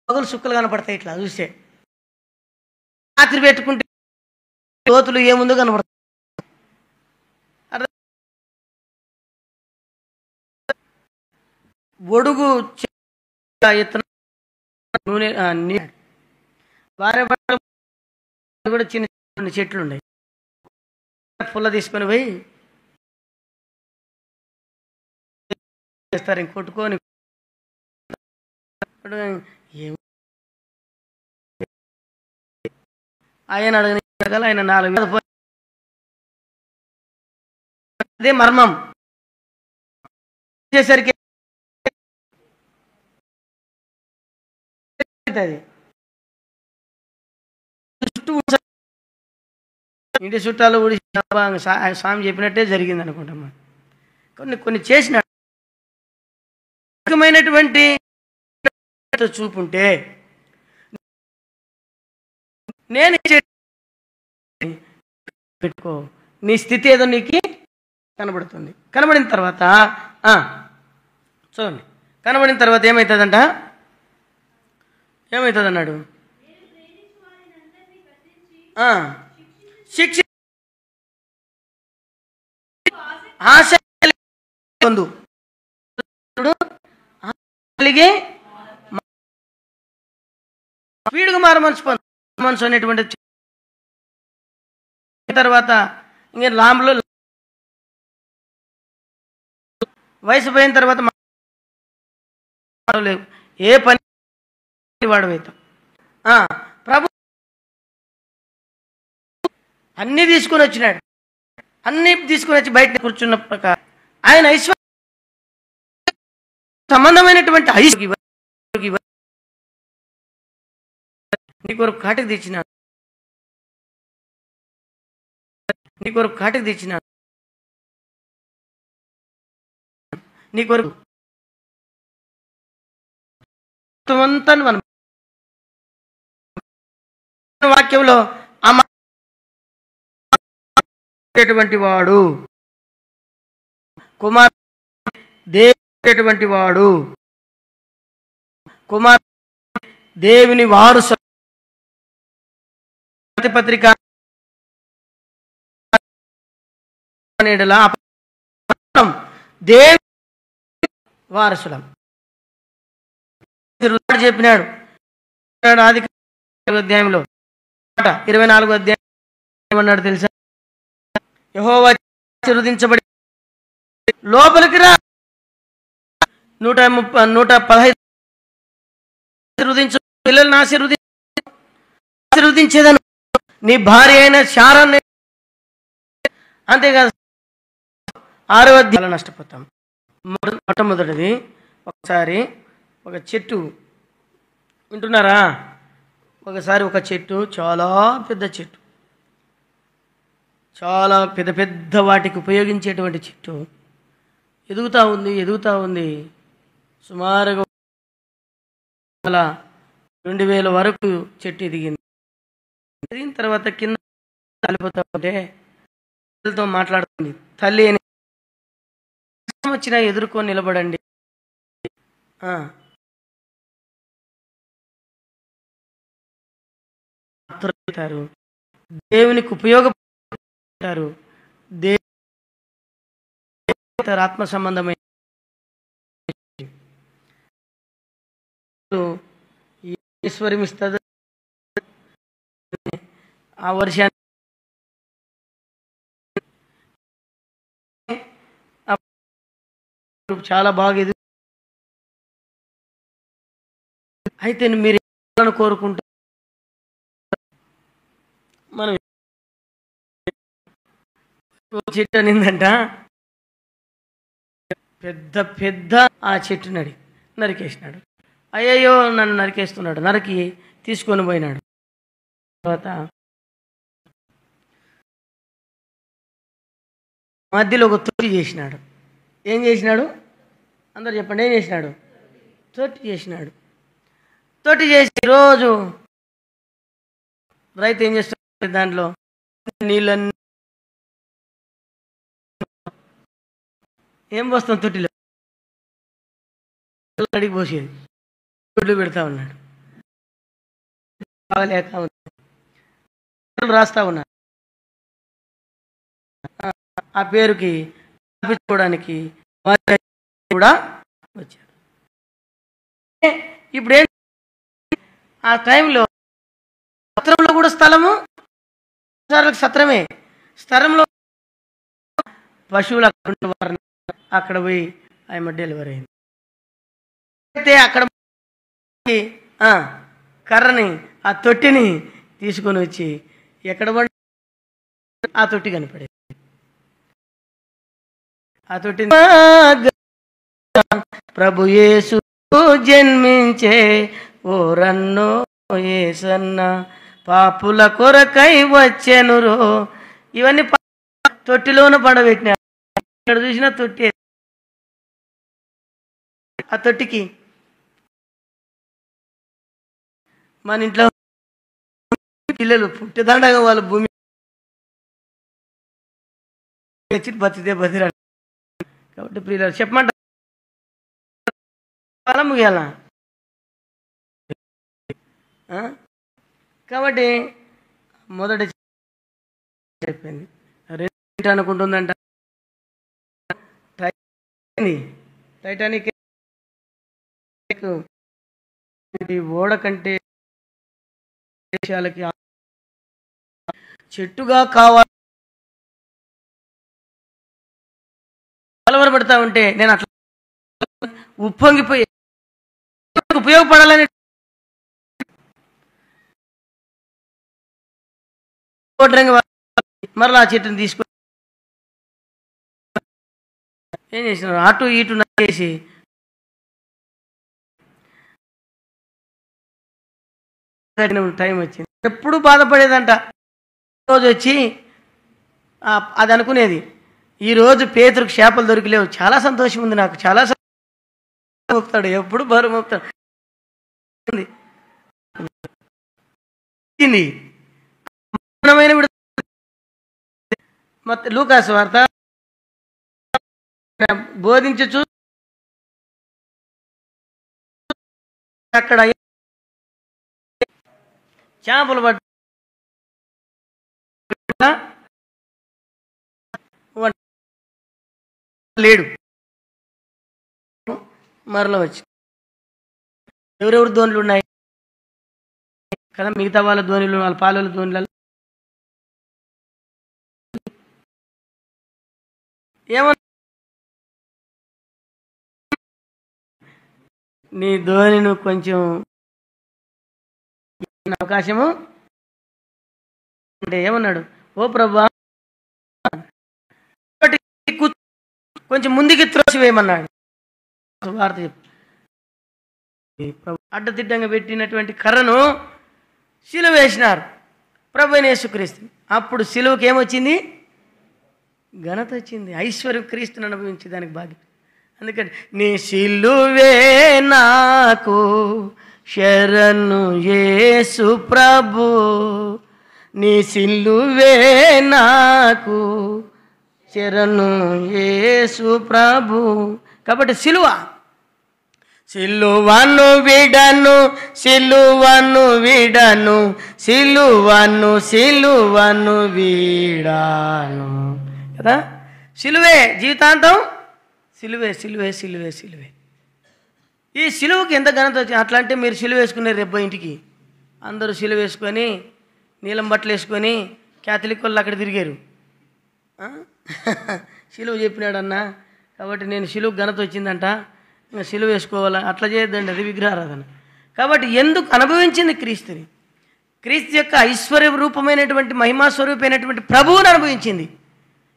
పొగలు సుక్కలు కనపడతాయి ఇట్లా చూస్తే, రాత్రి పెట్టుకుంటే లోతులు ఏముందో కనపడతాయి. ఒడుగు ఎత్తున నూనె భార్య భర్తలు కూడా చిన్న చిన్న చెట్లు ఉన్నాయి. పుల్ల తీసుకొని పోయి చేస్తారు, ఇంక కొట్టుకొని ఆయన అడగ ఆయన 4 అదే మర్మం చేసరికి ఇంటి చుట్టాలు ఊడి స్వామి చెప్పినట్టే జరిగింది అనుకుంటాం. కొన్ని చేసిన రకమైనటువంటి చూపుంటే నేను పెట్టుకో, నీ స్థితి ఏదో నీకు కనబడుతుంది. కనబడిన తర్వాత చూడండి, కనబడిన తర్వాత ఏమవుతుందంట, ఏమవుతుంది అన్నాడు, శిక్ష ఆశ కలిగి స్పీడ్గా మనసు అనేటువంటి తర్వాత ఇంకా లాంబ్లో వయసు పోయిన తర్వాత లేవు, ఏ పని వాడవుతాం. ప్రభు అన్నీ తీసుకొని వచ్చినాడు, అన్నీ తీసుకొని వచ్చి బయట కూర్చున్న ప్రకారం ఆయన ఐశ్వర్య సంబంధమైనటువంటి నీ కొరకు కాటికి తెచ్చినాడు, నీ కొరకు కాటికి తెచ్చినాడు, నీ కొరకు అంతా మనం వాక్యంలో అటువంటి వాడు కుమార్ దేవుని వాడు కుమార్ దేవుని వారసు పత్రిక దేవి వారసులం చెప్పినాడు. ఆది అధ్యాయంలో 24వ అధ్యాయం ఏమన్నాడు తెలుసా, యెహోవా ఆశీర్వదించబడి లోపలికి రా, 115 ఆశీర్వదించు, పిల్లల్ని ఆశీర్వదించేదను, నీ భార్య అయిన శారాన్ని. అంతేకాదు 6వ అధ్యాయంలో నష్టపోతాం. మొట్టమొదటిది ఒకసారి ఒక చెట్టు వింటున్నారా, ఒకసారి ఒక చెట్టు, చాలా పెద్ద చెట్టు, చాలా పెద్ద పెద్ద వాటికి ఉపయోగించేటువంటి చెట్టు ఎదుగుతూ ఉంది. సుమారుగా 2000 వరకు చెట్టు ఎదిగిన తర్వాత కింద కాలిపోతూ ఉంటే తల్లితో మాట్లాడుతుంది, తల్లి అని వచ్చినా ఎదుర్కొని నిలబడండి, దేవునికి ఉపయోగపడతారు, ఆత్మ సంబంధమైన ఈశ్వరం ఇస్తుంది. ఆ వర్షాన్ని చాలా బాగా ఎదుగు. అయితే మీరు కోరుకుంటారు, మనం చెట్టు అనిందంట, పెద్ద ఆ చెట్టు నరికేసినాడు. అయ్యయ్యో నన్ను నరికేస్తున్నాడు, నరికి తీసుకొని పోయినాడు. తర్వాత మధ్యలో ఒక తొట్టి చేసినాడు. ఏం చేసినాడు అందరు చెప్పండి, ఏం చేసినాడు, తొట్టి చేసినాడు. తొట్టి చేసి రోజు రైతు ఏం చేస్తాడు, దాంట్లో నీళ్ళన్నీ ఏం పోస్తాం, తొట్టిలో అడిగి పోసేది, గుడ్లు పెడతా ఉన్నాడు, బాగలేక రాస్తా ఉన్నాడు. ఆ పేరుకి చూపించుకోవడానికి కూడా వచ్చాడు. ఇప్పుడు ఆ టైంలో సత్రంలో కూడా స్థలము సత్రమే, స్థలంలో పశువులు అక్కడ పోయి ఆమె డెలివరీ అయింది. అయితే అక్కడ కర్రని ఆ తొట్టిని తీసుకొని వచ్చి ఎక్కడ పడి ఆ తొట్టి కనపడేది. ఆ తొట్టిని ప్రభు యేసు జన్మించే ఓరన్నో యేసన్న పాపుల కొరకై వచ్చెనురో. ఇవన్నీ తొట్టిలోన పడబెట్టిన. ఇక్కడ చూసిన తొట్టి. ఆ తొట్టికి మన ఇంట్లో పిల్లలు పుట్టేదండగా వాళ్ళ భూమి బతిదే బతిరా. కాబట్టి పిల్లలు చెప్పమంట ముగియాల. కాబట్టి మొదట చెప్పింది రెండు అనుకుంటుందంట. టైటానిక్ ఓడ కంటే దేశాలకి చెట్టుగా కావాలి కలవరపడతా ఉంటే నేను అట్లా ఉప్పొంగిపోయి ఉపయోగపడాలని మరలా ఆ చెట్టుని తీసుకొని ఏం చేసినారు, అటు ఇటు నరికేసి టైం వచ్చింది. ఎప్పుడు బాధపడేదంట. రోజు వచ్చి అది అనుకునేది, ఈరోజు పేతురుకు చేపలు దొరికిలేవు, చాలా సంతోషం ఉంది నాకు, చాలా మోపుతాడు, ఎప్పుడు బరువు మోపుతాడు. లూకాసు వార్త బోధించచ్చు అక్కడ చేపలు పట్ట లేడు. మరలా వచ్చి ఎవరెవరు ధోనిలు ఉన్నాయి కదా, మిగతా వాళ్ళ ధోనిలు, వాళ్ళ పాలల ధోనిలలో ఏమన్నా నీ ధోని నువ్వు కొంచెం అవకాశము అంటే ఏమన్నాడు, ఓ ప్రభా కొంచెం ముందుకి త్రోసివేయమన్నాడు. వార్త చెప్పు. అడ్డదిడ్డంగా పెట్టినటువంటి కర్రను సిలువ వేసినారు ప్రభువైన యేసుక్రీస్తు. అప్పుడు సిలువకి ఏమొచ్చింది, ఘనత వచ్చింది, ఐశ్వర్యం క్రీస్తుని అనుభవించి దానికి భాగ్యం. అందుకని నీ సిలువే నాకు శరణు యేసు ప్రభు, నీ సిలువే నాకు శరణు యేసు ప్రభు. కాబట్టి సిలువను విడను, సిలువను విడను, సిలువను విడాను కదా. సిలువే జీవితాంతం, సిలువే సిలువే సిలువే సిలువే. ఈ సిలువకి ఎంత ఘనత వచ్చింది. అట్లా అంటే మీరు సిలువ వేసుకున్నారు రేపు ఇంటికి, అందరూ సిలువ వేసుకొని నీలం బట్టలు వేసుకొని క్యాథలిక్ వాళ్ళు అక్కడ తిరిగారు. సిలువ చెప్పినాడన్నా కాబట్టి నేను సిలువ ఘనత వచ్చిందంట, ఇంకా సిలువ వేసుకోవాలా, అట్లా చేయొద్దండి, అది విగ్రహారాధన. కాబట్టి ఎందుకు అనుభవించింది క్రీస్తుని, క్రీస్తు యొక్క ఐశ్వర్య రూపమైనటువంటి మహిమా స్వరూపమైనటువంటి ప్రభువుని అనుభవించింది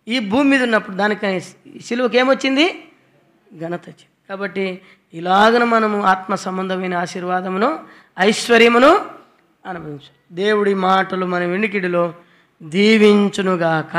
ఈ భూమి మీద ఉన్నప్పుడు. దానికని సిలువకి ఏమొచ్చింది, ఘనత వచ్చింది. కాబట్టి ఇలాగన మనము ఆత్మ సంబంధమైన ఆశీర్వాదమును ఐశ్వర్యమును అనుభవించు. దేవుడి మాటలు మన వెనుకిడిలో దీవించునుగాక.